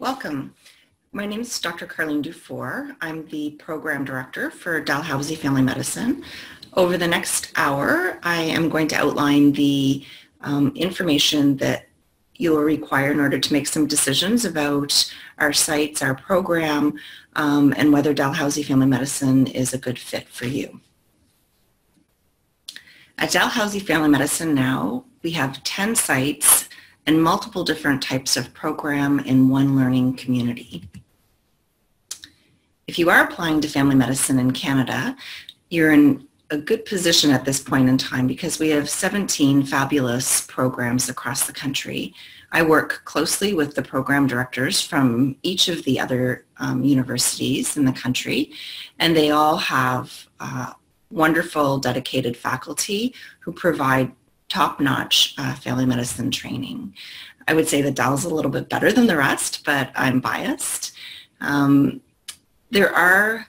Welcome. My name is Dr. Carleen Dufour. I'm the Program Director for Dalhousie Family Medicine. Over the next hour, I am going to outline the information that you will require in order to make some decisions about our sites, our program, and whether Dalhousie Family Medicine is a good fit for you. At Dalhousie Family Medicine now, we have 10 sites and multiple different types of program in one learning community. If you are applying to family medicine in Canada, you're in a good position at this point in time because we have 17 fabulous programs across the country. I work closely with the program directors from each of the other universities in the country, and they all have wonderful, dedicated faculty who provide top-notch family medicine training. I would say that Dal's a little bit better than the rest, but I'm biased. There are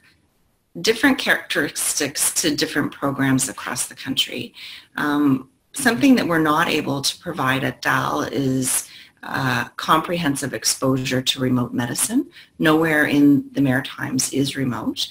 different characteristics to different programs across the country. Something that we're not able to provide at Dal is comprehensive exposure to remote medicine. Nowhere in the Maritimes is remote.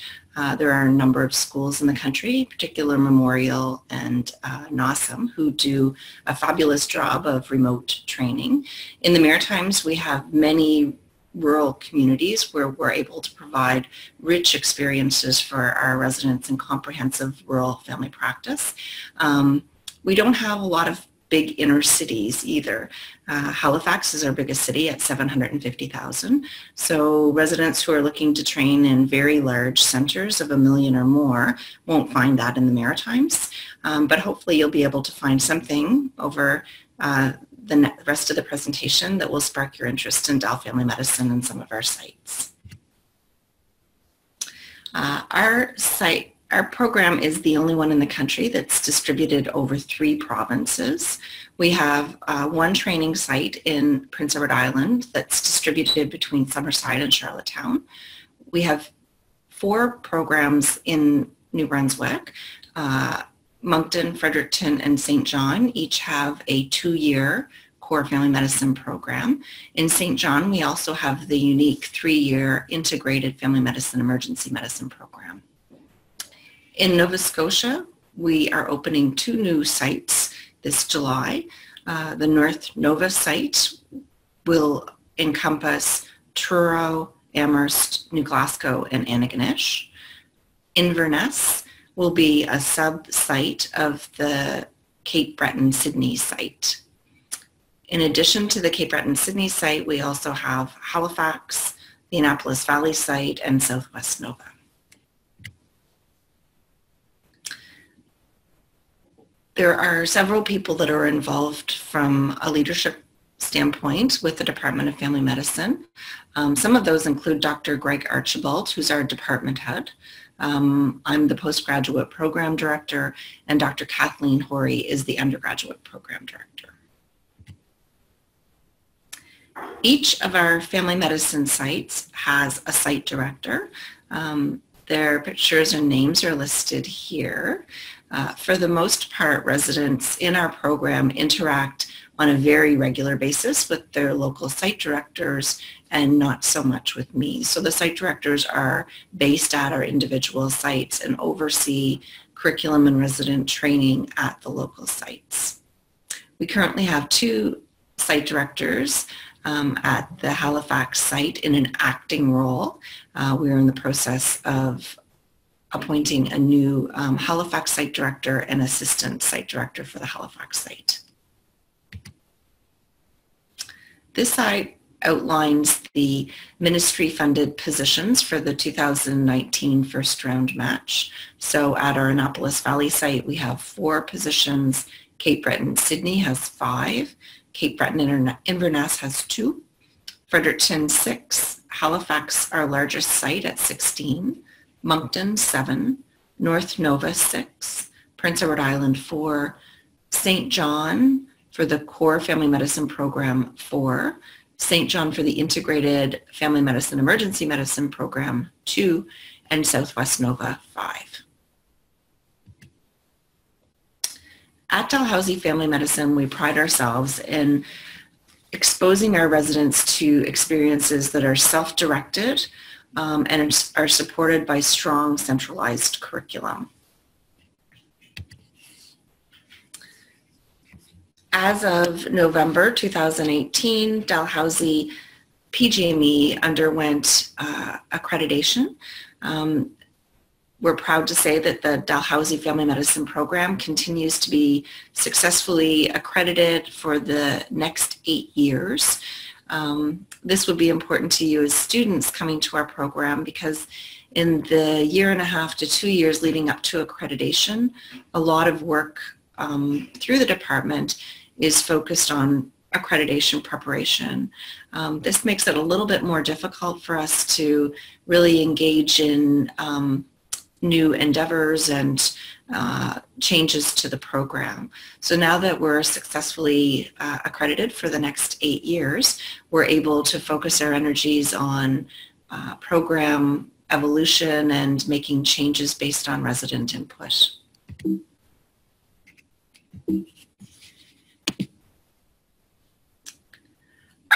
There are a number of schools in the country, particular Memorial and NOSM, who do a fabulous job of remote training. In the Maritimes, we have many rural communities where we're able to provide rich experiences for our residents in comprehensive rural family practice. We don't have a lot of big inner cities either. Halifax is our biggest city at 750,000. So residents who are looking to train in very large centers of 1 million or more won't find that in the Maritimes. But hopefully you'll be able to find something over the rest of the presentation that will spark your interest in Dal Family Medicine and some of our sites. Our program is the only one in the country that's distributed over 3 provinces. We have one training site in Prince Edward Island that's distributed between Summerside and Charlottetown. We have 4 programs in New Brunswick. Moncton, Fredericton, and St. John each have a 2-year core family medicine program. In St. John, we also have the unique 3-year integrated family medicine emergency medicine program. In Nova Scotia, we are opening 2 new sites this July. The North Nova site will encompass Truro, Amherst, New Glasgow, and Antigonish. Inverness will be a sub-site of the Cape Breton Sydney site. In addition to the Cape Breton Sydney site, we also have Halifax, the Annapolis Valley site, and Southwest Nova. There are several people that are involved from a leadership standpoint with the Department of Family Medicine. Some of those include Dr. Greg Archibald, who's our department head. I'm the postgraduate program director, and Dr. Kathleen Horry is the undergraduate program director. Each of our family medicine sites has a site director. Their pictures and names are listed here. For the most part, residents in our program interact on a very regular basis with their local site directors and not so much with me. So the site directors are based at our individual sites and oversee curriculum and resident training at the local sites. We currently have 2 site directors at the Halifax site in an acting role. We are in the process of appointing a new Halifax site director and assistant site director for the Halifax site. This site outlines the ministry-funded positions for the 2019 first round match. So at our Annapolis Valley site, we have 4 positions. Cape Breton Sydney has 5. Cape Breton Inverness has 2. Fredericton 6. Halifax, our largest site, at 16. Moncton 7. North Nova 6. Prince Edward Island 4. St. John for the core family medicine program 4. St. John for the integrated family medicine emergency medicine program 2. And Southwest Nova 5. At Dalhousie Family Medicine, we pride ourselves in exposing our residents to experiences that are self-directed and are supported by strong centralized curriculum. As of November 2018, Dalhousie PGME underwent accreditation. We're proud to say that the Dalhousie Family Medicine Program continues to be successfully accredited for the next 8 years. This would be important to you as students coming to our program because in the 1.5 to 2 years leading up to accreditation, a lot of work through the department is focused on accreditation preparation. This makes it a little bit more difficult for us to really engage in new endeavors and changes to the program. So now that we're successfully accredited for the next 8 years, we're able to focus our energies on program evolution and making changes based on resident input.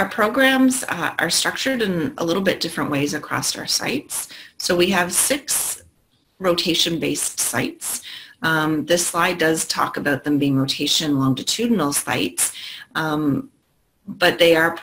Our programs are structured in a little bit different ways across our sites. So we have 6 rotation-based sites. This slide does talk about them being rotation longitudinal sites, but they are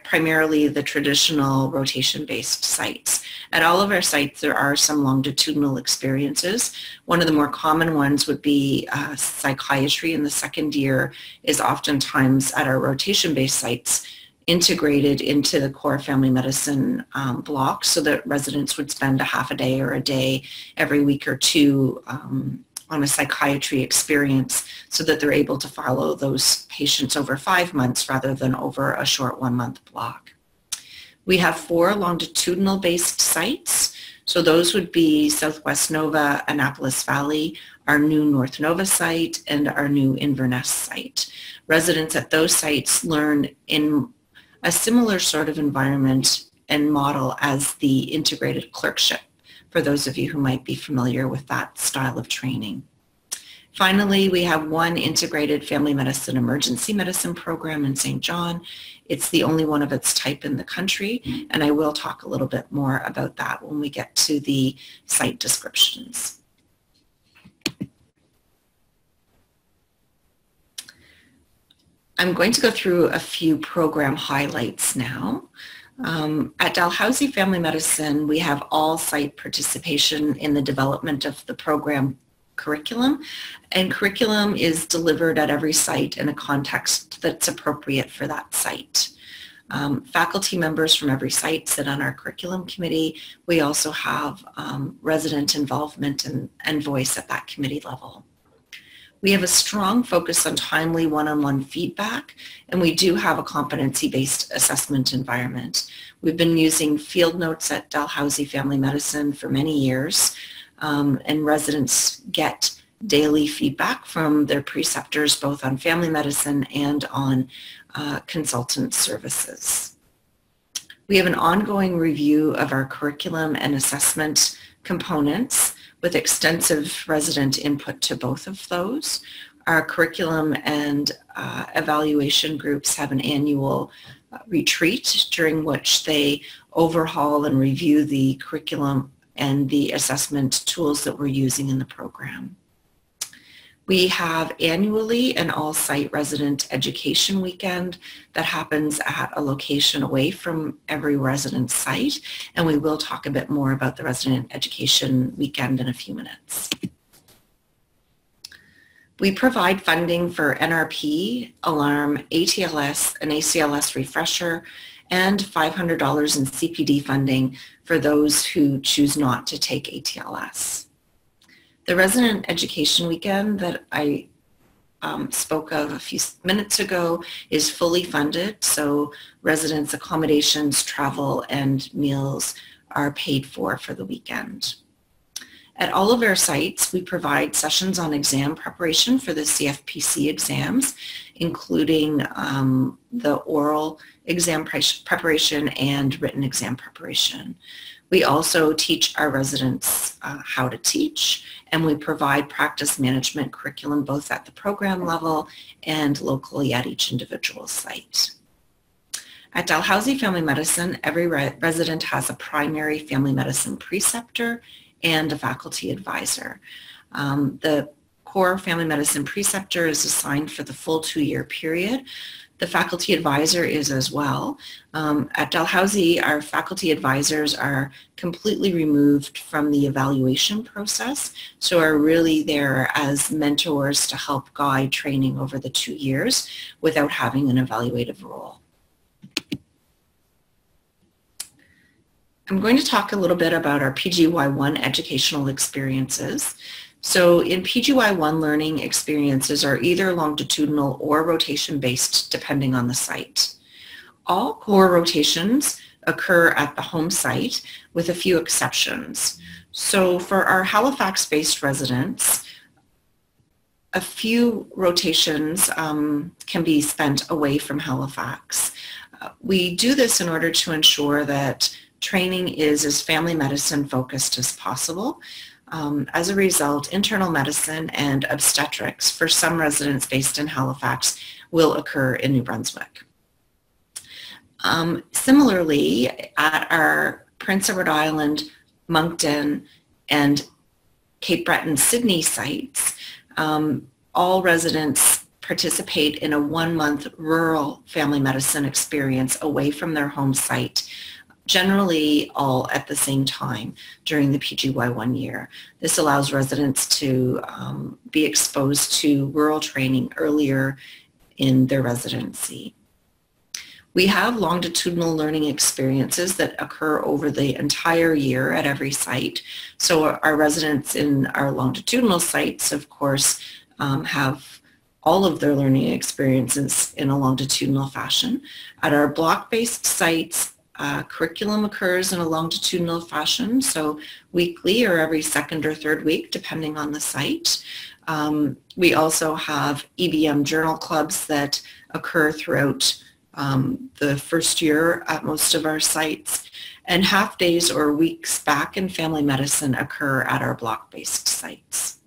primarily the traditional rotation-based sites. At all of our sites, there are some longitudinal experiences. One of the more common ones would be psychiatry in the second year is oftentimes at our rotation-based sites integrated into the core family medicine block so that residents would spend a half a day or a day every week or two on a psychiatry experience so that they're able to follow those patients over 5 months rather than over a short 1-month block. We have 4 longitudinal based sites. So those would be Southwest Nova, Annapolis Valley, our new North Nova site, and our new Inverness site. Residents at those sites learn in a similar sort of environment and model as the integrated clerkship, for those of you who might be familiar with that style of training. Finally, we have 1 integrated family medicine emergency medicine program in St. John. It's the only one of its type in the country, and I will talk a little bit more about that when we get to the site descriptions. I'm going to go through a few program highlights now. At Dalhousie Family Medicine, we have all site participation in the development of the program curriculum, and curriculum is delivered at every site in a context that's appropriate for that site. Faculty members from every site sit on our curriculum committee. We also have resident involvement and voice at that committee level. We have a strong focus on timely one-on-one feedback, and we do have a competency-based assessment environment. We've been using field notes at Dalhousie Family Medicine for many years, and residents get daily feedback from their preceptors both on family medicine and on consultant services. We have an ongoing review of our curriculum and assessment components with extensive resident input to both of those. Our curriculum and evaluation groups have an annual retreat during which they overhaul and review the curriculum and the assessment tools that we're using in the program. We have annually an all-site resident education weekend that happens at a location away from every resident site, and we will talk a bit more about the resident education weekend in a few minutes. We provide funding for NRP, Alarm, ATLS, and ACLS refresher, and $500 in CPD funding for those who choose not to take ATLS. The resident education weekend that I spoke of a few minutes ago is fully funded, so residents' accommodations, travel, and meals are paid for the weekend. At all of our sites, we provide sessions on exam preparation for the CFPC exams, including the oral exam preparation and written exam preparation. We also teach our residents how to teach, and we provide practice management curriculum both at the program level and locally at each individual site. At Dalhousie Family Medicine, every resident has a primary family medicine preceptor and a faculty advisor. The core family medicine preceptor is assigned for the full 2-year period. The faculty advisor is as well. At Dalhousie, our faculty advisors are completely removed from the evaluation process, so are really there as mentors to help guide training over the 2 years without having an evaluative role. I'm going to talk a little bit about our PGY1 educational experiences. So in PGY1, learning experiences are either longitudinal or rotation-based depending on the site. All core rotations occur at the home site with a few exceptions. So for our Halifax-based residents, a few rotations can be spent away from Halifax. We do this in order to ensure that training is as family medicine focused as possible. As a result, internal medicine and obstetrics for some residents based in Halifax will occur in New Brunswick. Similarly, at our Prince Edward Island, Moncton, and Cape Breton, Sydney sites, all residents participate in a 1-month rural family medicine experience away from their home site, generally all at the same time during the PGY1 year. This allows residents to be exposed to rural training earlier in their residency. We have longitudinal learning experiences that occur over the entire year at every site. So our residents in our longitudinal sites, of course, have all of their learning experiences in a longitudinal fashion. At our block-based sites, curriculum occurs in a longitudinal fashion, so weekly or every second or third week, depending on the site. We also have EBM journal clubs that occur throughout the first year at most of our sites, and half days or weeks back in family medicine occur at our block-based sites.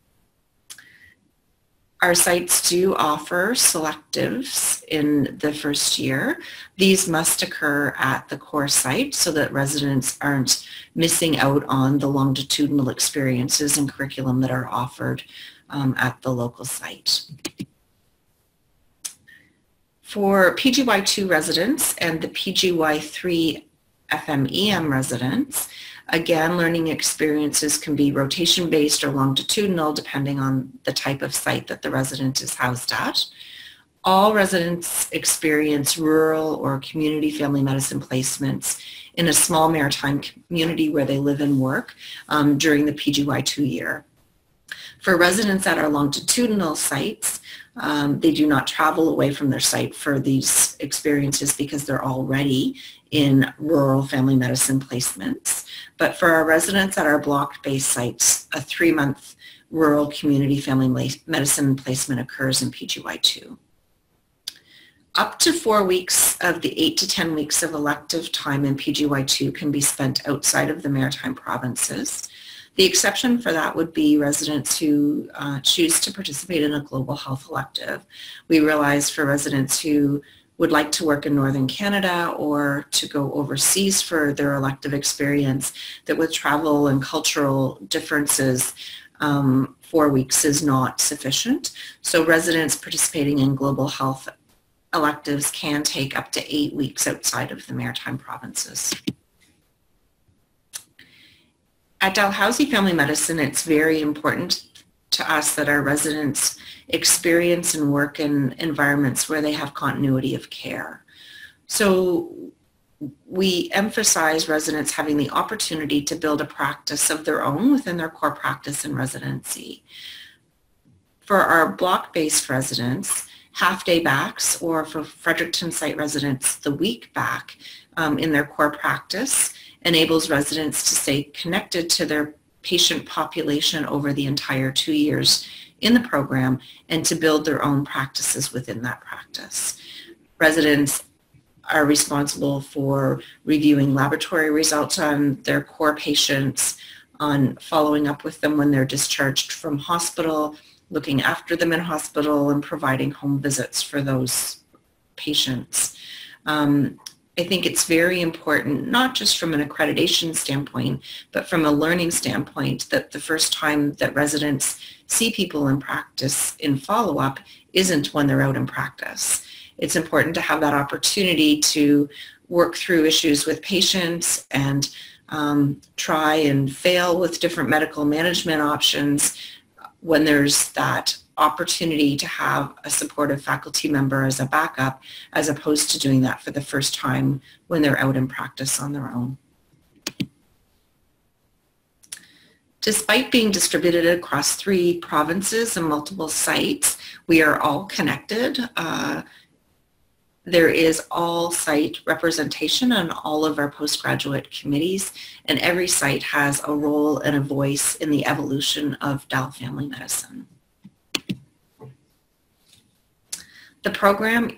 Our sites do offer selectives in the first year. These must occur at the core site so that residents aren't missing out on the longitudinal experiences and curriculum that are offered at the local site. For PGY2 residents and the PGY3 FMEM residents, again, learning experiences can be rotation-based or longitudinal depending on the type of site that the resident is housed at. All residents experience rural or community family medicine placements in a small maritime community where they live and work during the PGY2 year. For residents at our longitudinal sites, they do not travel away from their site for these experiences because they're already in rural family medicine placements. But for our residents at our block-based sites, a 3-month rural community family medicine placement occurs in PGY2. Up to 4 weeks of the 8 to 10 weeks of elective time in PGY2 can be spent outside of the Maritime Provinces. The exception for that would be residents who choose to participate in a global health elective. We realize for residents who would like to work in Northern Canada or to go overseas for their elective experience, that with travel and cultural differences, 4 weeks is not sufficient. So residents participating in global health electives can take up to 8 weeks outside of the Maritime Provinces. At Dalhousie Family Medicine, it's very important to us that our residents experience and work in environments where they have continuity of care. So we emphasize residents having the opportunity to build a practice of their own within their core practice and residency. For our block-based residents, half-day backs, or for Fredericton site residents, the week back in their core practice enables residents to stay connected to their patient population over the entire 2 years in the program and to build their own practices within that practice. Residents are responsible for reviewing laboratory results on their core patients, on following up with them when they're discharged from hospital, looking after them in hospital, and providing home visits for those patients. I think it's very important, not just from an accreditation standpoint, but from a learning standpoint, that the first time that residents see people in practice in follow-up isn't when they're out in practice. It's important to have that opportunity to work through issues with patients and try and fail with different medical management options when there's that opportunity to have a supportive faculty member as a backup, as opposed to doing that for the first time when they're out in practice on their own. Despite being distributed across 3 provinces and multiple sites, we are all connected. There is all site representation on all of our postgraduate committees, and every site has a role and a voice in the evolution of Dal Family Medicine. The program,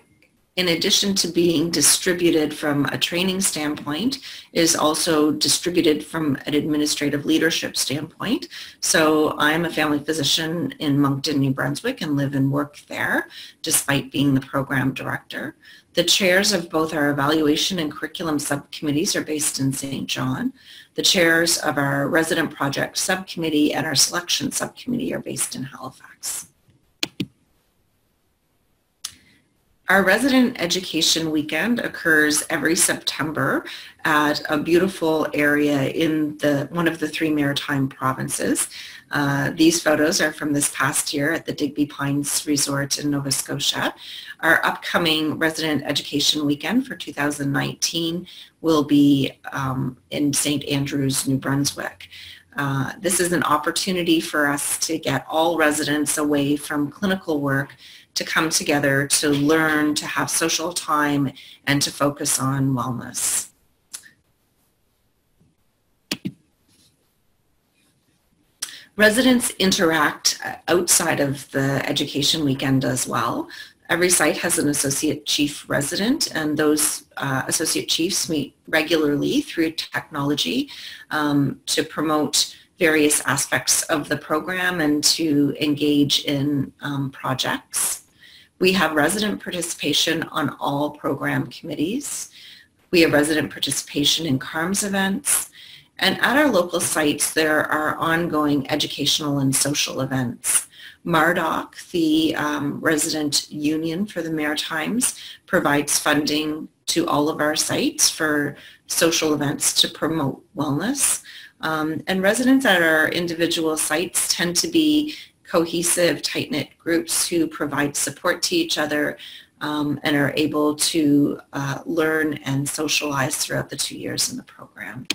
in addition to being distributed from a training standpoint, is also distributed from an administrative leadership standpoint. So I'm a family physician in Moncton, New Brunswick, and live and work there, despite being the program director. The chairs of both our evaluation and curriculum subcommittees are based in St. John. The chairs of our resident project subcommittee and our selection subcommittee are based in Halifax. Our resident education weekend occurs every September at a beautiful area in one of the 3 maritime provinces. These photos are from this past year at the Digby Pines Resort in Nova Scotia. Our upcoming resident education weekend for 2019 will be in St. Andrews, New Brunswick. This is an opportunity for us to get all residents away from clinical work to come together to learn, to have social time, and to focus on wellness. Residents interact outside of the education weekend as well. Every site has an associate chief resident, and those associate chiefs meet regularly through technology to promote various aspects of the program and to engage in projects. We have resident participation on all program committees. We have resident participation in CaRMS events. And at our local sites, there are ongoing educational and social events. MARDOC, the resident union for the Maritimes, provides funding to all of our sites for social events to promote wellness. And residents at our individual sites tend to be cohesive, tight-knit groups who provide support to each other and are able to learn and socialize throughout the 2 years in the program.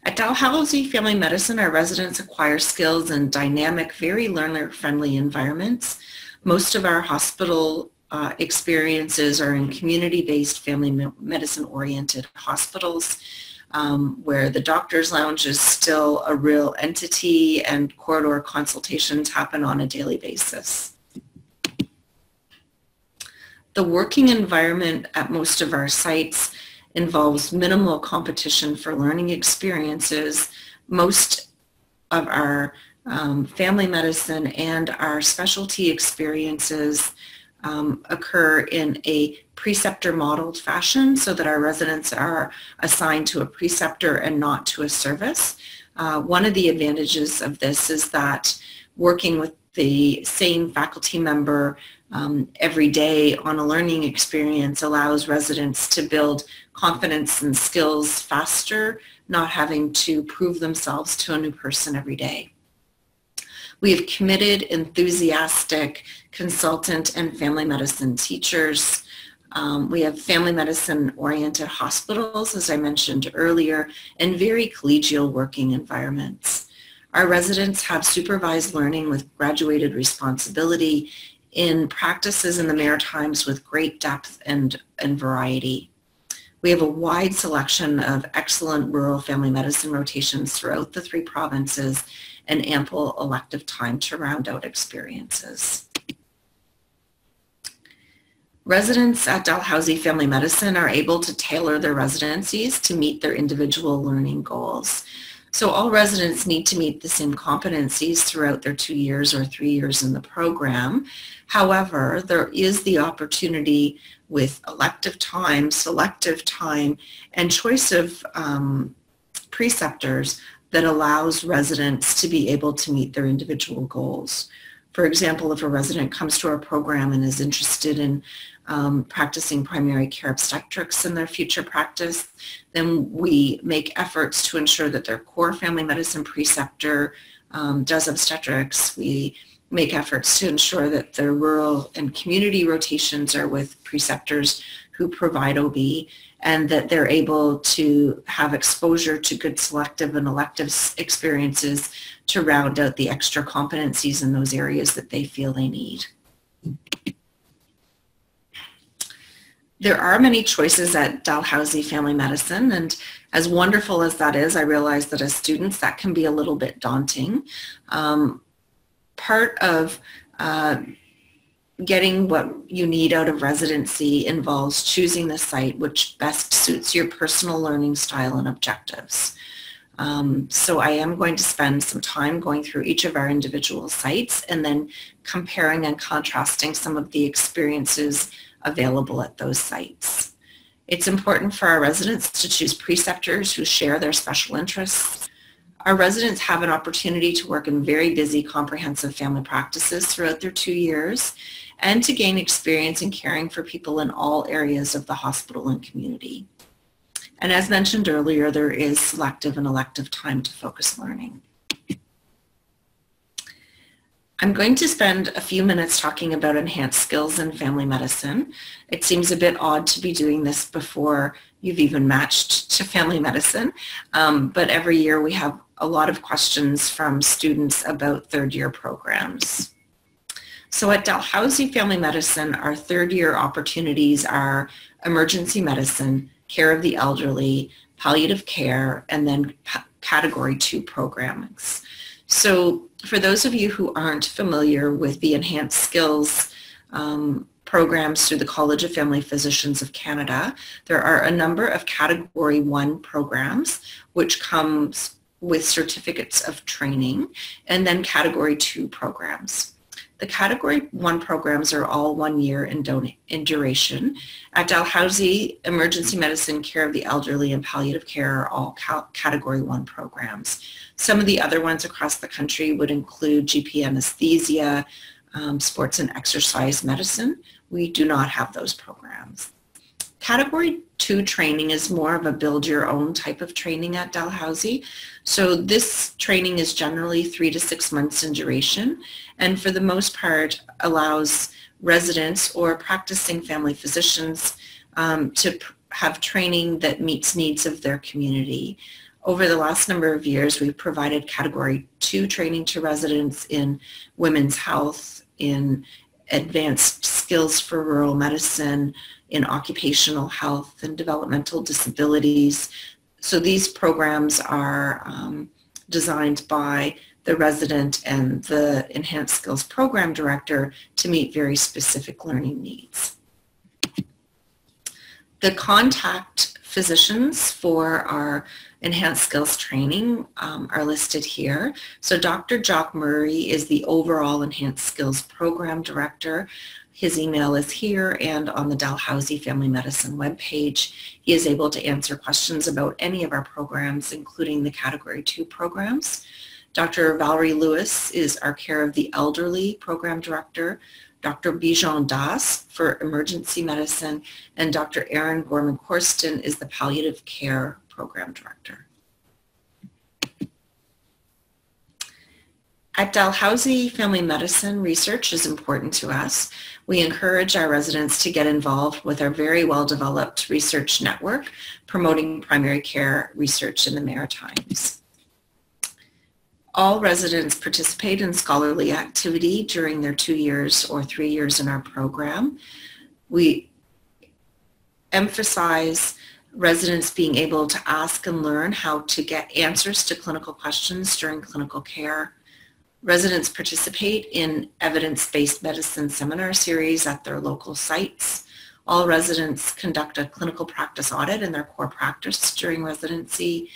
At Dalhousie Family Medicine, our residents acquire skills in dynamic, very learner-friendly environments. Most of our hospital experiences are in community-based family medicine-oriented hospitals, where the doctor's lounge is still a real entity and corridor consultations happen on a daily basis. The working environment at most of our sites involves minimal competition for learning experiences. Most of our family medicine and our specialty experiences occur in a preceptor modeled fashion so that our residents are assigned to a preceptor and not to a service. One of the advantages of this is that working with the same faculty member every day on a learning experience allows residents to build confidence and skills faster, not having to prove themselves to a new person every day. We have committed, enthusiastic consultant and family medicine teachers. We have family medicine-oriented hospitals, as I mentioned earlier, and very collegial working environments. Our residents have supervised learning with graduated responsibility in practices in the Maritimes with great depth and variety. We have a wide selection of excellent rural family medicine rotations throughout the 3 provinces and ample elective time to round out experiences. Residents at Dalhousie Family Medicine are able to tailor their residencies to meet their individual learning goals. So all residents need to meet the same competencies throughout their 2 years or 3 years in the program. However, there is the opportunity with elective time, selective time, and choice of preceptors that allows residents to be able to meet their individual goals. For example, if a resident comes to our program and is interested in practicing primary care obstetrics in their future practice, then we make efforts to ensure that their core family medicine preceptor does obstetrics. We make efforts to ensure that their rural and community rotations are with preceptors who provide OB, and that they're able to have exposure to good selective and elective experiences to round out the extra competencies in those areas that they feel they need. There are many choices at Dalhousie Family Medicine, and as wonderful as that is, I realize that as students that can be a little bit daunting. Part of getting what you need out of residency involves choosing the site which best suits your personal learning style and objectives. So I am going to spend some time going through each of our individual sites and then comparing and contrasting some of the experiences available at those sites. It's important for our residents to choose preceptors who share their special interests. Our residents have an opportunity to work in very busy comprehensive family practices throughout their 2 years and to gain experience in caring for people in all areas of the hospital and community. And as mentioned earlier, there is selective and elective time to focus learning. I'm going to spend a few minutes talking about enhanced skills in family medicine. It seems a bit odd to be doing this before you've even matched to family medicine, but every year we have a lot of questions from students about third-year programs. So at Dalhousie Family Medicine, our third-year opportunities are emergency medicine, care of the elderly, palliative care, and then Category 2 programs. So for those of you who aren't familiar with the enhanced skills programs through the College of Family Physicians of Canada, there are a number of Category 1 programs which comes with certificates of training, and then Category 2 programs. The Category 1 programs are all 1 year in duration. At Dalhousie, emergency medicine, care of the elderly, and palliative care are all Category 1 programs. Some of the other ones across the country would include GP anesthesia, sports and exercise medicine. We do not have those programs. Category 2 training is more of a build your own type of training at Dalhousie. So this training is generally 3 to 6 months in duration, and for the most part allows residents or practicing family physicians to have training that meets needs of their community. Over the last number of years, we've provided Category 2 training to residents in women's health, in advanced skills for rural medicine, in occupational health and developmental disabilities. So these programs are designed by the resident and the Enhanced Skills Program Director to meet very specific learning needs. The contact physicians for our Enhanced Skills Training are listed here. So Dr. Jock Murray is the overall Enhanced Skills Program Director. His email is here and on the Dalhousie Family Medicine webpage. He is able to answer questions about any of our programs, including the Category 2 programs. Dr. Valerie Lewis is our Care of the Elderly Program Director, Dr. Bijan Das for Emergency Medicine, and Dr. Erin Gorman-Korston is the Palliative Care Program Director. At Dalhousie Family Medicine, research is important to us. We encourage our residents to get involved with our very well-developed research network promoting primary care research in the Maritimes. All residents participate in scholarly activity during their 2 years or 3 years in our program. We emphasize residents being able to ask and learn how to get answers to clinical questions during clinical care. Residents participate in evidence-based medicine seminar series at their local sites. All residents conduct a clinical practice audit in their core practice during residency.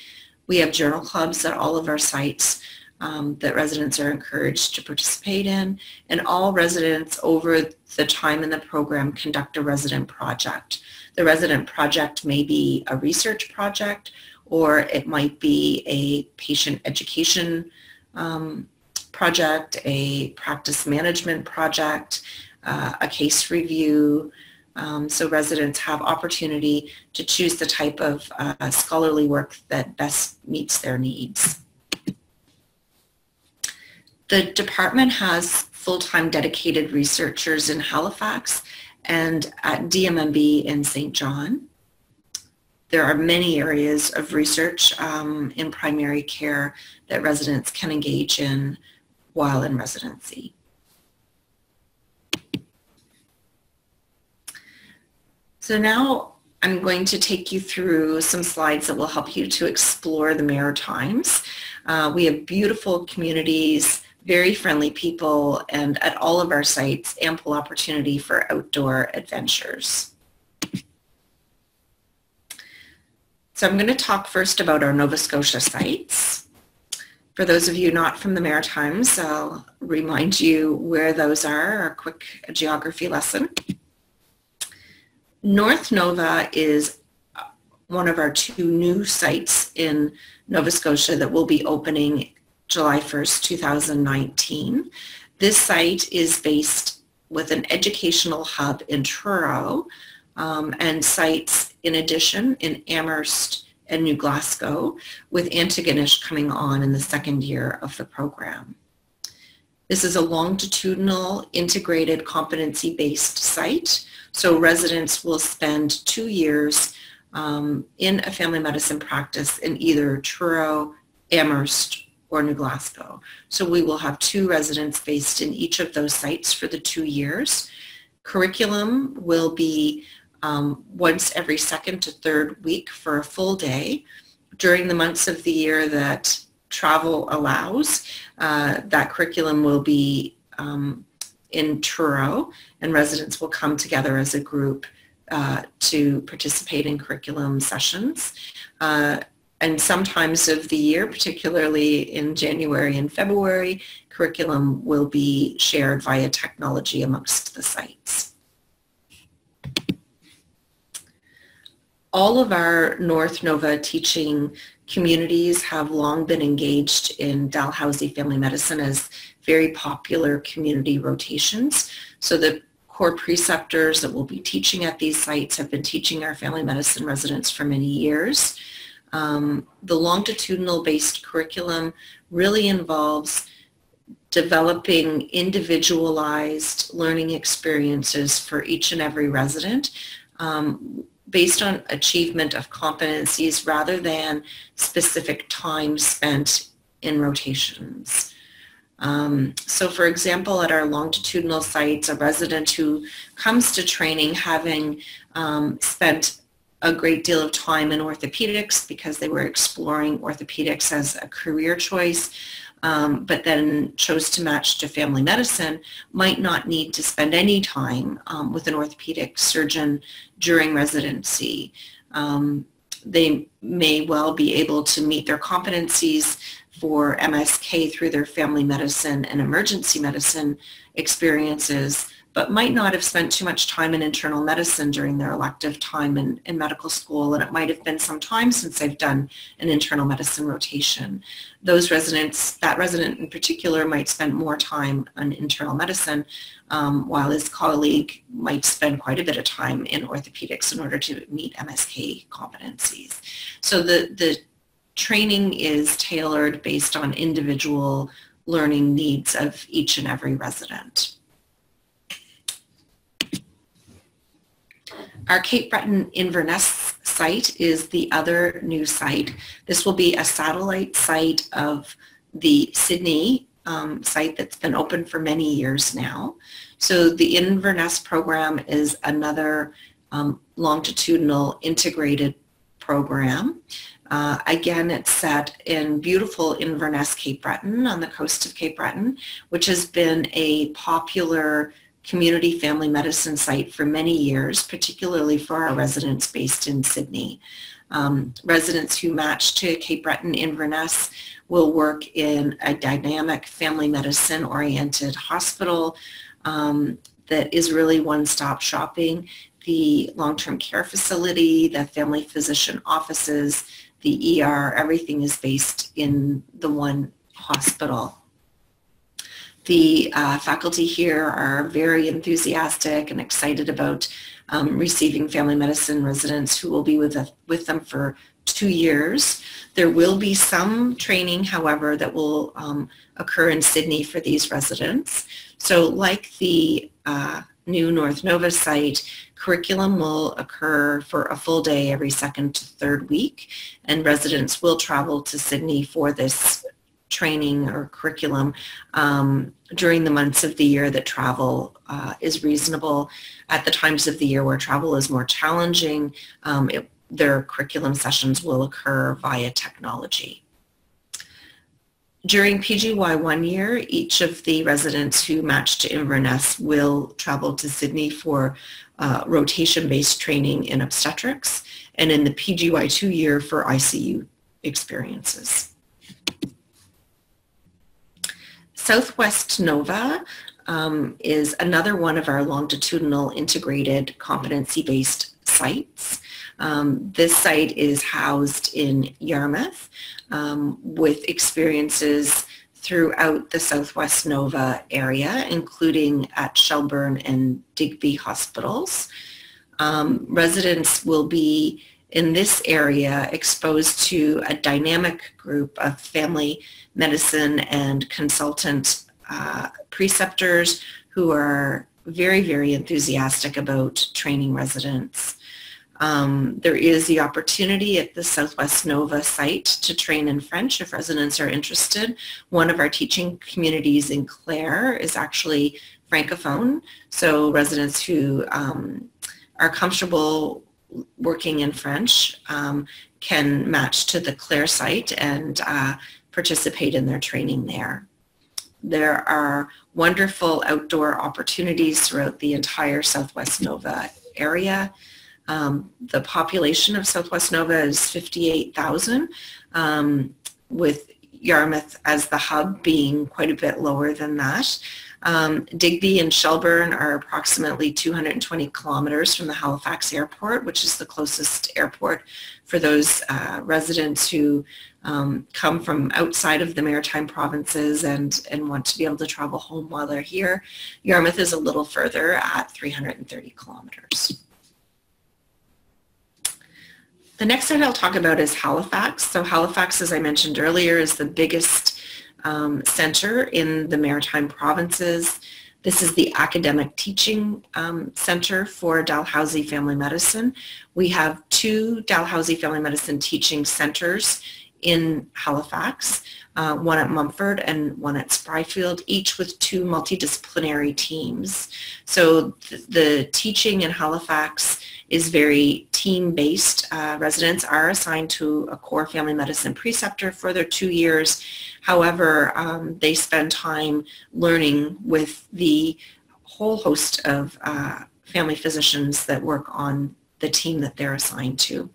We have journal clubs at all of our sites that residents are encouraged to participate in, and all residents over the time in the program conduct a resident project. The resident project may be a research project, or it might be a patient education project, a practice management project, a case review. So residents have opportunity to choose the type of scholarly work that best meets their needs. The department has full-time dedicated researchers in Halifax and at DMMB in St. John. There are many areas of research in primary care that residents can engage in while in residency. So now I'm going to take you through some slides that will help you to explore the Maritimes. We have beautiful communities, very friendly people, and at all of our sites, ample opportunity for outdoor adventures. So I'm going to talk first about our Nova Scotia sites. For those of you not from the Maritimes, I'll remind you where those are, a quick geography lesson. North Nova is one of our 2 new sites in Nova Scotia that will be opening July 1st, 2019. This site is based with an educational hub in Truro and sites in addition in Amherst and New Glasgow, with Antigonish coming on in the 2nd year of the program. This is a longitudinal integrated competency-based site, so residents will spend 2 years in a family medicine practice in either Truro, Amherst, or New Glasgow. So we will have 2 residents based in each of those sites for the 2 years. Curriculum will be once every 2nd to 3rd week for a full day. During the months of the year that travel allows, that curriculum will be in Truro, and residents will come together as a group to participate in curriculum sessions. And sometimes of the year, particularly in January and February, curriculum will be shared via technology amongst the sites. All of our North Nova teaching communities have long been engaged in Dalhousie family medicine as very popular community rotations. So the core preceptors that will be teaching at these sites have been teaching our family medicine residents for many years. The longitudinal-based curriculum really involves developing individualized learning experiences for each and every resident based on achievement of competencies rather than specific time spent in rotations. So for example, at our longitudinal sites, a resident who comes to training having spent a great deal of time in orthopedics because they were exploring orthopedics as a career choice, but then chose to match to family medicine, might not need to spend any time with an orthopedic surgeon during residency. They may well be able to meet their competencies for MSK through their family medicine and emergency medicine experiences, but might not have spent too much time in internal medicine during their elective time in medical school, and it might have been some time since they've done an internal medicine rotation. Those residents, that resident in particular, might spend more time on internal medicine, while his colleague might spend quite a bit of time in orthopedics in order to meet MSK competencies. So the training is tailored based on individual learning needs of each and every resident. Our Cape Breton Inverness site is the other new site. This will be a satellite site of the Sydney site that's been open for many years now. So the Inverness program is another longitudinal integrated program. Again, it's set in beautiful Inverness, Cape Breton, on the coast of Cape Breton, which has been a popular community family medicine site for many years, particularly for our residents based in Sydney. Residents who match to Cape Breton Inverness will work in a dynamic family medicine oriented hospital that is really one-stop shopping. The long-term care facility, the family physician offices, the ER, everything is based in the one hospital. The faculty here are very enthusiastic and excited about receiving family medicine residents who will be with them for 2 years. There will be some training, however, that will occur in Sydney for these residents. So like the new North Nova site, curriculum will occur for a full day every second to third week, and residents will travel to Sydney for this training or curriculum during the months of the year that travel is reasonable. At the times of the year where travel is more challenging, their curriculum sessions will occur via technology. During PGY 1 year, each of the residents who match to Inverness will travel to Sydney for rotation-based training in obstetrics, and in the PGY 2 year for ICU experiences. Southwest Nova is another one of our longitudinal integrated competency-based sites. This site is housed in Yarmouth with experiences throughout the Southwest Nova area, including at Shelburne and Digby hospitals. Residents will be in this area exposed to a dynamic group of family medicine and consultant preceptors who are very, very enthusiastic about training residents. There is the opportunity at the Southwest Nova site to train in French if residents are interested. One of our teaching communities in Clare is actually Francophone, so residents who are comfortable working in French can match to the Clare site and participate in their training there. There are wonderful outdoor opportunities throughout the entire Southwest Nova area. The population of Southwest Nova is 58,000, with Yarmouth as the hub being quite a bit lower than that. Digby and Shelburne are approximately 220 kilometers from the Halifax airport, which is the closest airport for those residents who come from outside of the Maritime provinces and want to be able to travel home while they're here. Yarmouth is a little further at 330 kilometers. The next site I'll talk about is Halifax. So Halifax, as I mentioned earlier, is the biggest center in the Maritime provinces. This is the academic teaching center for Dalhousie Family Medicine. We have 2 Dalhousie Family Medicine teaching centers in Halifax, one at Mumford and one at Spryfield, each with 2 multidisciplinary teams. So the teaching in Halifax is very team-based. Residents are assigned to a core family medicine preceptor for their 2 years. However, they spend time learning with the whole host of family physicians that work on the team that they're assigned to.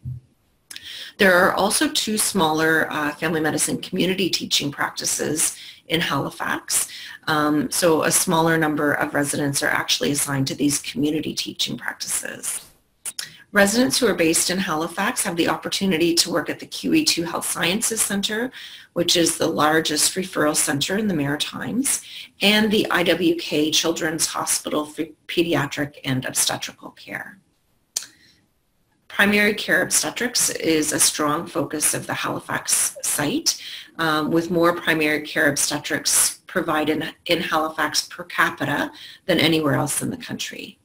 There are also 2 smaller family medicine community teaching practices in Halifax. So a smaller number of residents are actually assigned to these community teaching practices. Residents who are based in Halifax have the opportunity to work at the QE2 Health Sciences Centre, which is the largest referral centre in the Maritimes, and the IWK Children's Hospital for Pediatric and Obstetrical Care. Primary care obstetrics is a strong focus of the Halifax site, with more primary care obstetrics provided in Halifax per capita than anywhere else in the country.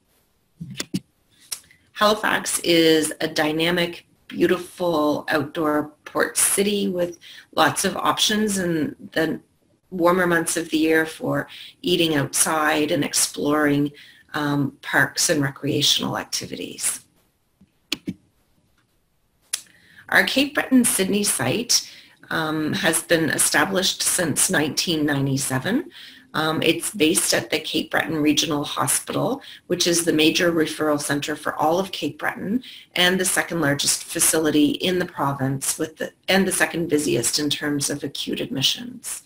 Halifax is a dynamic, beautiful outdoor port city with lots of options in the warmer months of the year for eating outside and exploring parks and recreational activities. Our Cape Breton Sydney site has been established since 1997. It's based at the Cape Breton Regional Hospital, which is the major referral center for all of Cape Breton and the second largest facility in the province and the second busiest in terms of acute admissions.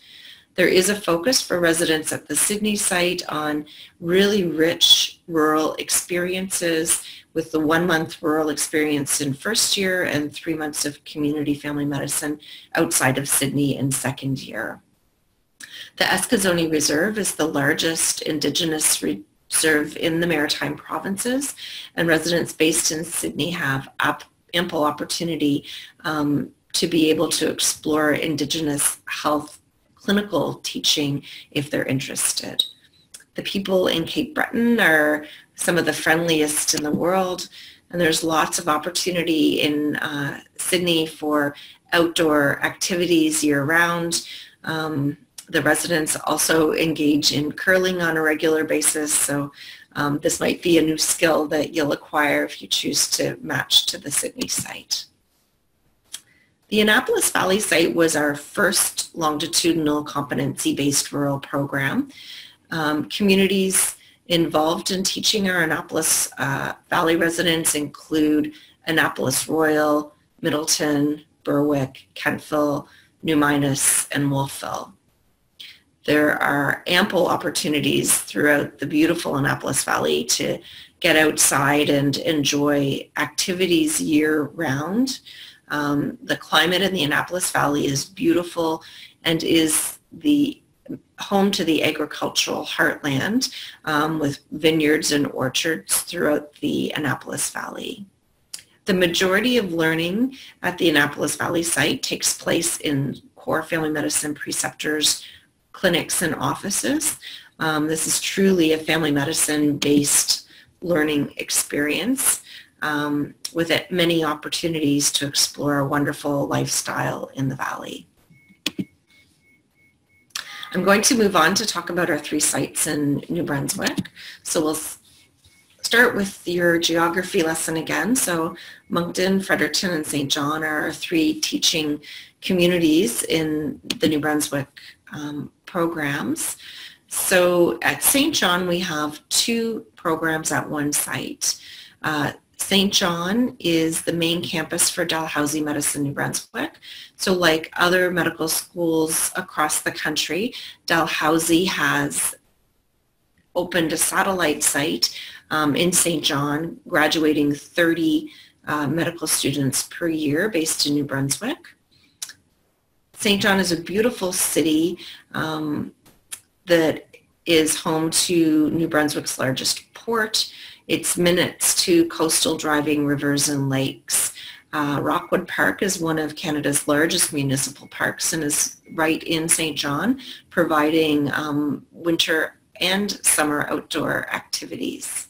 There is a focus for residents at the Sydney site on really rich rural experiences, with the 1 month rural experience in first year and 3 months of community family medicine outside of Sydney in second year. The Eskazoni Reserve is the largest Indigenous reserve in the Maritime provinces, and residents based in Sydney have ample opportunity to be able to explore Indigenous health clinical teaching if they're interested. The people in Cape Breton are some of the friendliest in the world, and there's lots of opportunity in Sydney for outdoor activities year-round. The residents also engage in curling on a regular basis, so this might be a new skill that you'll acquire if you choose to match to the Sydney site. The Annapolis Valley site was our first longitudinal competency-based rural program. Communities involved in teaching our Annapolis Valley residents include Annapolis Royal, Middleton, Berwick, Kentville, New Minas, and Wolfville. There are ample opportunities throughout the beautiful Annapolis Valley to get outside and enjoy activities year-round. The climate in the Annapolis Valley is beautiful and is the home to the agricultural heartland, with vineyards and orchards throughout the Annapolis Valley. The majority of learning at the Annapolis Valley site takes place in core family medicine preceptors, clinics, and offices. This is truly a family medicine-based learning experience, with many opportunities to explore a wonderful lifestyle in the Valley. I'm going to move on to talk about our 3 sites in New Brunswick. So we'll start with your geography lesson again. So Moncton, Fredericton, and St. John are our 3 teaching communities in the New Brunswick programs. So at St. John, we have 2 programs at one site. St. John is the main campus for Dalhousie Medicine New Brunswick. So like other medical schools across the country, Dalhousie has opened a satellite site in St. John, graduating 30 medical students per year based in New Brunswick. St. John is a beautiful city that is home to New Brunswick's largest port. It's minutes to coastal driving rivers and lakes. Rockwood Park is one of Canada's largest municipal parks and is right in St. John, providing winter and summer outdoor activities.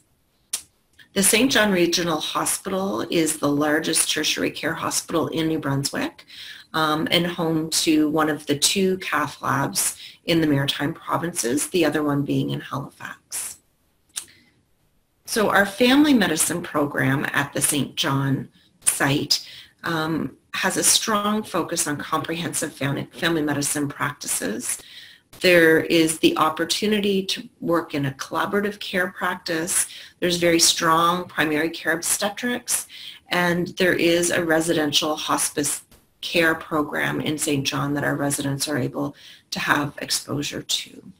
The St. John Regional Hospital is the largest tertiary care hospital in New Brunswick, and home to one of the 2 cath labs in the Maritime provinces, the other one being in Halifax. So our family medicine program at the St. John site has a strong focus on comprehensive family medicine practices. There is the opportunity to work in a collaborative care practice. There's very strong primary care obstetrics, and there is a residential hospice care program in St. John that our residents are able to have exposure to.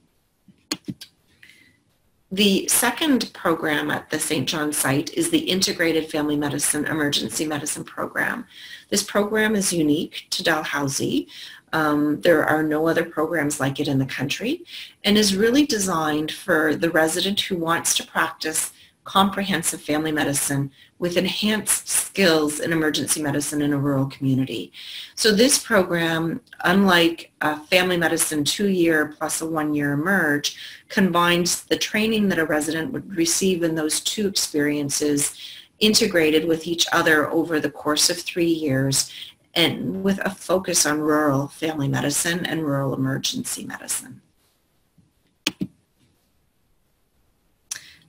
The second program at the St. John site is the Integrated Family Medicine Emergency Medicine Program. This program is unique to Dalhousie. There are no other programs like it in the country, and is really designed for the resident who wants to practice comprehensive family medicine with enhanced skills in emergency medicine in a rural community. So this program, unlike a family medicine 2-year plus a 1-year merge, combines the training that a resident would receive in those 2 experiences, integrated with each other over the course of 3 years, and with a focus on rural family medicine and rural emergency medicine.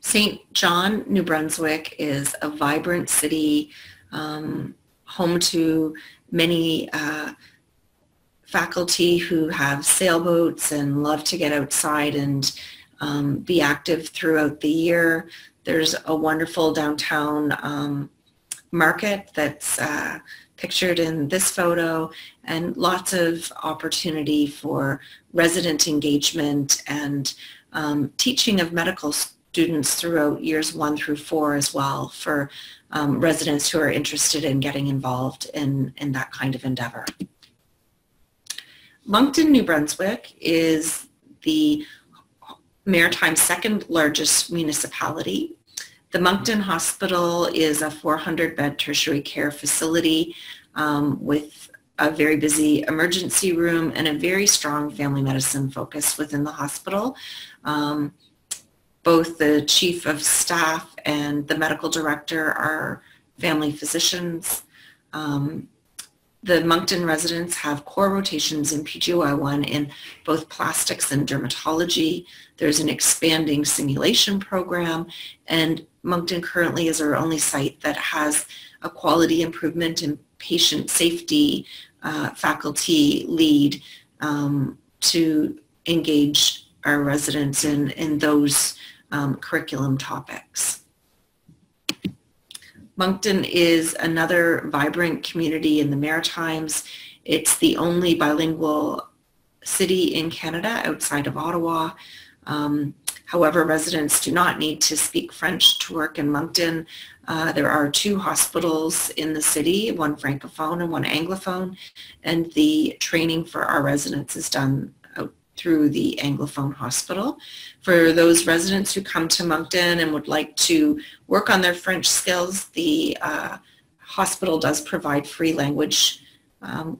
St. John, New Brunswick is a vibrant city, home to many faculty who have sailboats and love to get outside and be active throughout the year. There's a wonderful downtown market that's pictured in this photo, and lots of opportunity for resident engagement and teaching of medical students throughout years 1 through 4 as well, for residents who are interested in getting involved in that kind of endeavor. Moncton, New Brunswick is the Maritime's second largest municipality. The Moncton Hospital is a 400-bed tertiary care facility with a very busy emergency room and a very strong family medicine focus within the hospital. Both the chief of staff and the medical director are family physicians. The Moncton residents have core rotations in PGY1 in both plastics and dermatology. There's an expanding simulation program, and Moncton currently is our only site that has a quality improvement in patient safety faculty lead to engage our residents in those curriculum topics. Moncton is another vibrant community in the Maritimes. It's the only bilingual city in Canada outside of Ottawa. However, residents do not need to speak French to work in Moncton. There are 2 hospitals in the city, one francophone and one anglophone, and the training for our residents is done through the Anglophone Hospital. For those residents who come to Moncton and would like to work on their French skills, the hospital does provide free language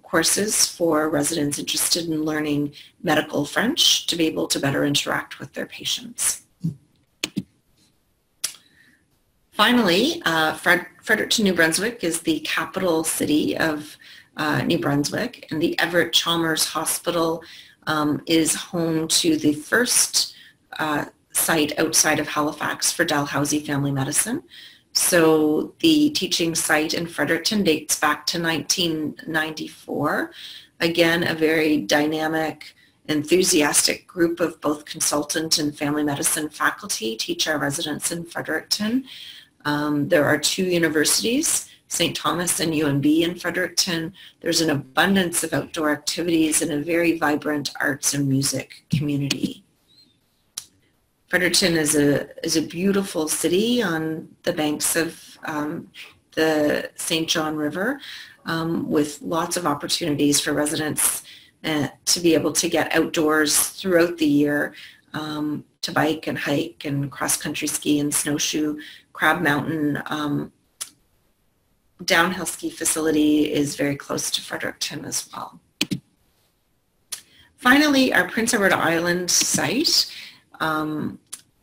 courses for residents interested in learning medical French to be able to better interact with their patients. Finally, Fredericton, New Brunswick is the capital city of New Brunswick, and the Everett-Chalmers Hospital is home to the first site outside of Halifax for Dalhousie Family Medicine. So the teaching site in Fredericton dates back to 1994. Again, a very dynamic, enthusiastic group of both consultant and family medicine faculty teach our residents in Fredericton. There are 2 universities, St. Thomas and UNB in Fredericton. There's an abundance of outdoor activities and a very vibrant arts and music community. Fredericton is a beautiful city on the banks of the St. John River, with lots of opportunities for residents to be able to get outdoors throughout the year, to bike and hike and cross-country ski and snowshoe. Crab Mountain downhill ski facility is very close to Fredericton as well. Finally, our Prince Edward Island site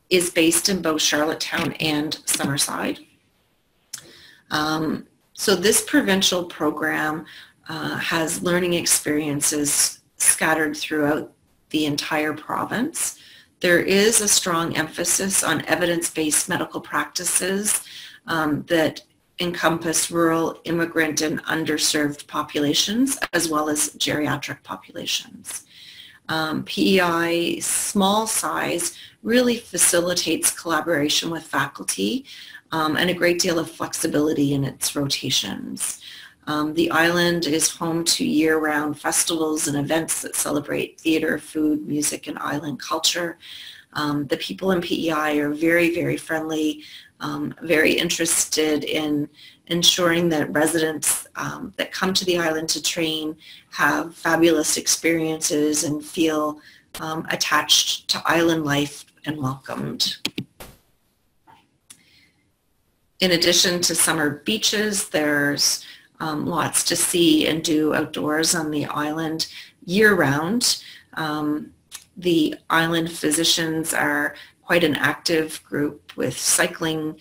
is based in both Charlottetown and Summerside. So this provincial program has learning experiences scattered throughout the entire province. There is a strong emphasis on evidence-based medical practices that encompass rural, immigrant, and underserved populations, as well as geriatric populations. PEI small size really facilitates collaboration with faculty and a great deal of flexibility in its rotations. The island is home to year-round festivals and events that celebrate theater, food, music, and island culture. The people in PEI are very, very friendly, very interested in ensuring that residents that come to the island to train have fabulous experiences and feel attached to island life and welcomed. In addition to summer beaches, there's lots to see and do outdoors on the island year-round. The island physicians are quite an active group with cycling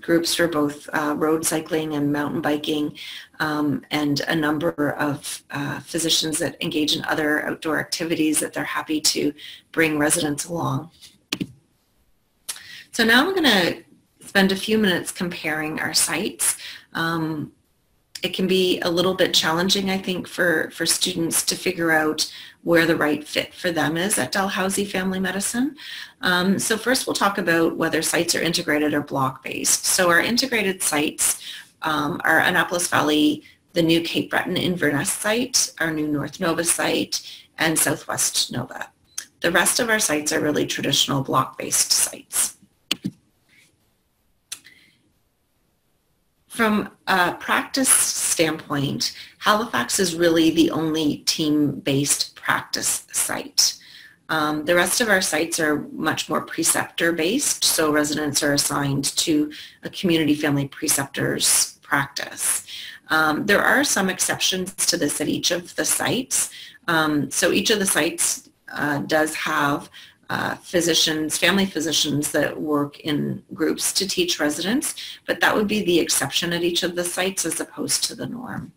groups for both road cycling and mountain biking, and a number of physicians that engage in other outdoor activities that they're happy to bring residents along. So now I'm going to spend a few minutes comparing our sites. It can be a little bit challenging, I think, for students to figure out where the right fit for them is at Dalhousie Family Medicine. So first we'll talk about whether sites are integrated or block-based. So our integrated sites are Annapolis Valley, the new Cape Breton-Inverness site, our new North Nova site, and Southwest Nova. The rest of our sites are really traditional block-based sites. From a practice standpoint, Halifax is really the only team-based practice site. The rest of our sites are much more preceptor-based, so residents are assigned to a community family preceptor's practice. There are some exceptions to this at each of the sites. So each of the sites does have family physicians that work in groups to teach residents, but that would be the exception at each of the sites as opposed to the norm.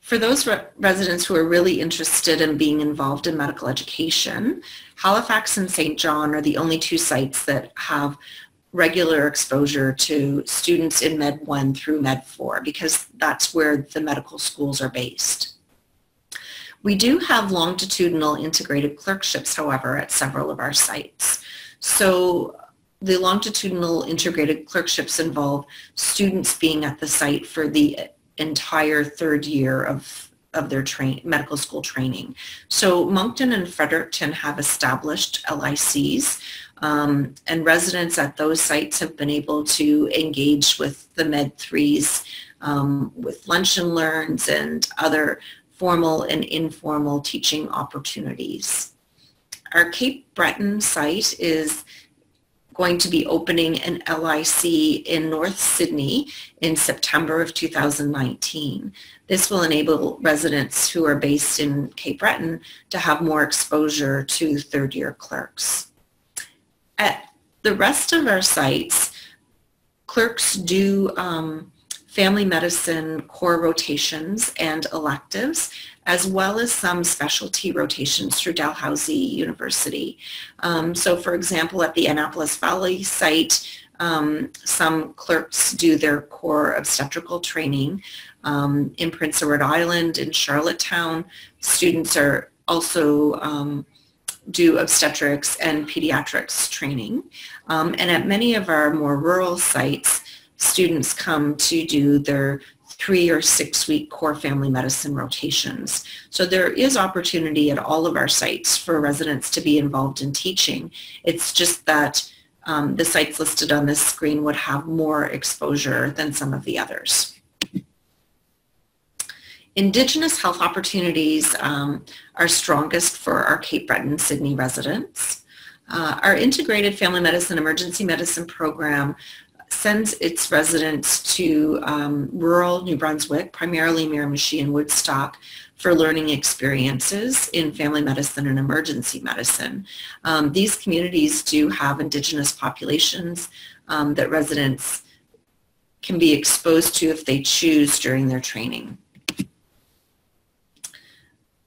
For those residents who are really interested in being involved in medical education, Halifax and St. John are the only two sites that have regular exposure to students in Med 1 through Med 4 because that's where the medical schools are based. We do have longitudinal integrated clerkships, however, at several of our sites. So the longitudinal integrated clerkships involve students being at the site for the entire third year of their medical school training. So Moncton and Fredericton have established LICs, and residents at those sites have been able to engage with the Med 3s with lunch and learns and other formal and informal teaching opportunities. Our Cape Breton site is going to be opening an LIC in North Sydney in September of 2019. This will enable residents who are based in Cape Breton to have more exposure to third-year clerks. At the rest of our sites, clerks do family medicine core rotations and electives, as well as some specialty rotations through Dalhousie University. So for example, at the Annapolis Valley site, some clerks do their core obstetrical training. In Prince Edward Island, in Charlottetown, students are also do obstetrics and pediatrics training. And at many of our more rural sites, students come to do their 3 or 6 week core family medicine rotations. So there is opportunity at all of our sites for residents to be involved in teaching. It's just that the sites listed on this screen would have more exposure than some of the others. Indigenous health opportunities are strongest for our Cape Breton Sydney residents. Our integrated family medicine emergency medicine program sends its residents to rural New Brunswick, primarily Miramichi and Woodstock, for learning experiences in family medicine and emergency medicine. These communities do have Indigenous populations that residents can be exposed to if they choose during their training.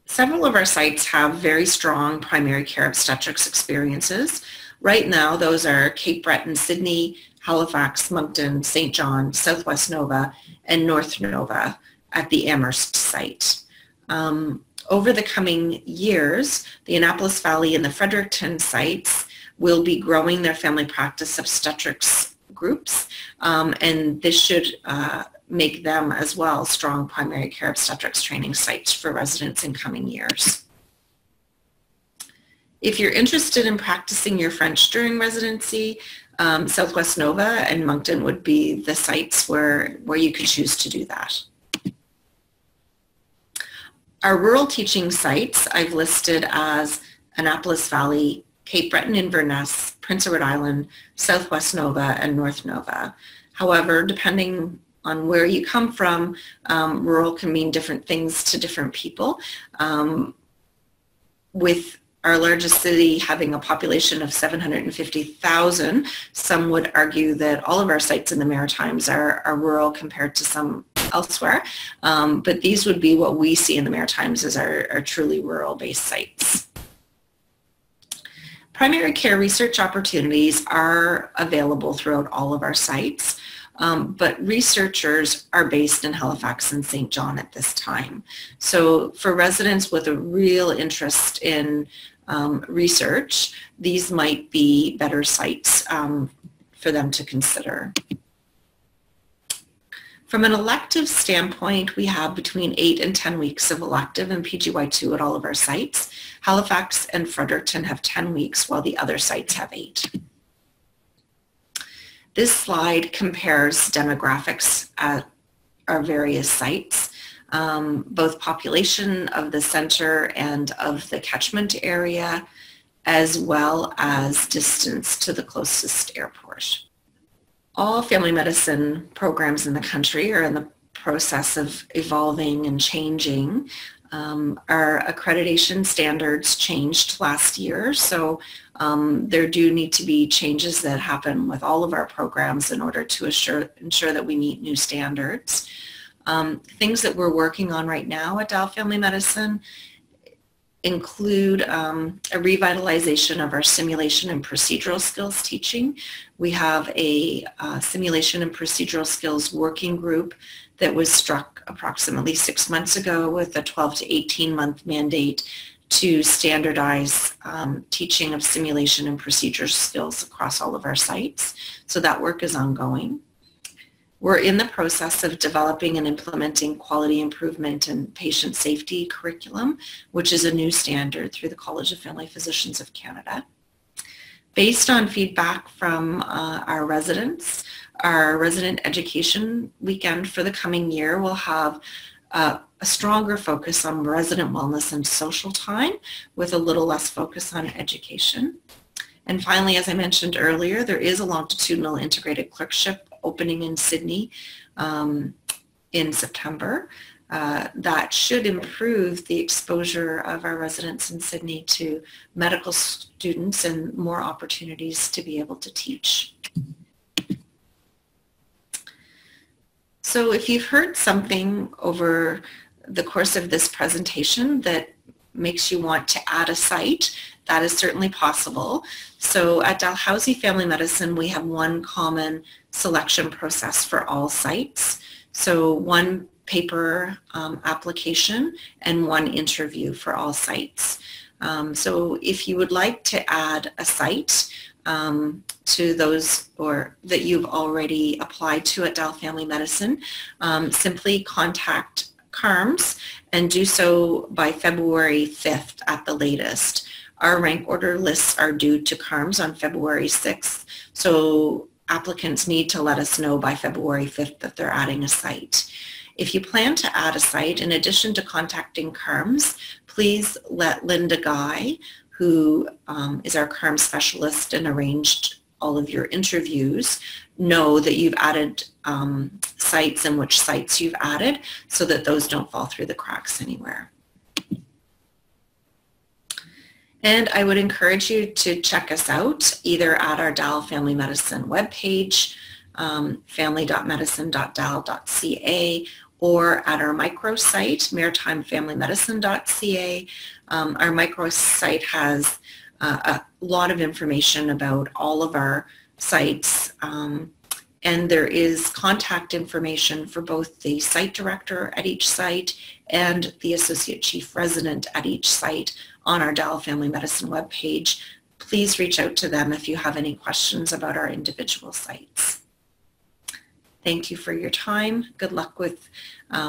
Several of our sites have very strong primary care obstetrics experiences. Right now, those are Cape Breton, Sydney, Halifax, Moncton, St. John, Southwest Nova, and North Nova at the Amherst site. Over the coming years, the Annapolis Valley and the Fredericton sites will be growing their family practice obstetrics groups, and this should make them as well strong primary care obstetrics training sites for residents in coming years. If you're interested in practicing your French during residency, Southwest Nova and Moncton would be the sites where you could choose to do that. Our rural teaching sites I've listed as Annapolis Valley, Cape Breton-Inverness, Prince Edward Island, Southwest Nova, and North Nova. However, depending on where you come from, rural can mean different things to different people. With our largest city having a population of 750,000, some would argue that all of our sites in the Maritimes are rural compared to some elsewhere, but these would be what we see in the Maritimes as our truly rural-based sites. Primary care research opportunities are available throughout all of our sites. but researchers are based in Halifax and St. John at this time. So for residents with a real interest in research, these might be better sites for them to consider. From an elective standpoint, we have between 8 and 10 weeks of elective and PGY2 at all of our sites. Halifax and Fredericton have 10 weeks, while the other sites have 8. This slide compares demographics at our various sites, both population of the center and of the catchment area, as well as distance to the closest airport. All family medicine programs in the country are in the process of evolving and changing. Our accreditation standards changed last year, so there do need to be changes that happen with all of our programs in order to ensure that we meet new standards. Things that we're working on right now at Dal Family Medicine include a revitalization of our simulation and procedural skills teaching. We have a simulation and procedural skills working group that was struck approximately 6 months ago with a 12 to 18 month mandate to standardize teaching of simulation and procedural skills across all of our sites. So that work is ongoing. We're in the process of developing and implementing quality improvement and patient safety curriculum, which is a new standard through the College of Family Physicians of Canada. Based on feedback from our residents, our resident education weekend for the coming year will have a stronger focus on resident wellness and social time with a little less focus on education. And finally, as I mentioned earlier, there is a longitudinal integrated clerkship opening in Sydney in September. That should improve the exposure of our residents in Sydney to medical students and more opportunities to be able to teach. So if you've heard something over the course of this presentation that makes you want to add a site, that is certainly possible. So at Dalhousie Family Medicine, we have one common selection process for all sites. So one paper application and one interview for all sites. So if you would like to add a site to those or that you've already applied to at Dal Family Medicine, simply contact CaRMS and do so by February 5th at the latest. Our rank order lists are due to CaRMS on February 6th, so applicants need to let us know by February 5th that they're adding a site. If you plan to add a site, in addition to contacting CaRMS, please let Linda Guy, who is our CaRMS specialist and arranged all of your interviews, know that you've added sites and which sites you've added so that those don't fall through the cracks anywhere. And I would encourage you to check us out either at our Dal Family Medicine webpage, family.medicine.dal.ca, or at our microsite, maritimefamilymedicine.ca. Our microsite has a lot of information about all of our sites, and there is contact information for both the site director at each site and the associate chief resident at each site on our Dal Family Medicine webpage. Please reach out to them if you have any questions about our individual sites. Thank you for your time. Good luck with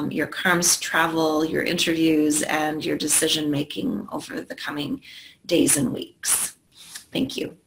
your CaRMS travel, your interviews, and your decision making over the coming days and weeks. Thank you.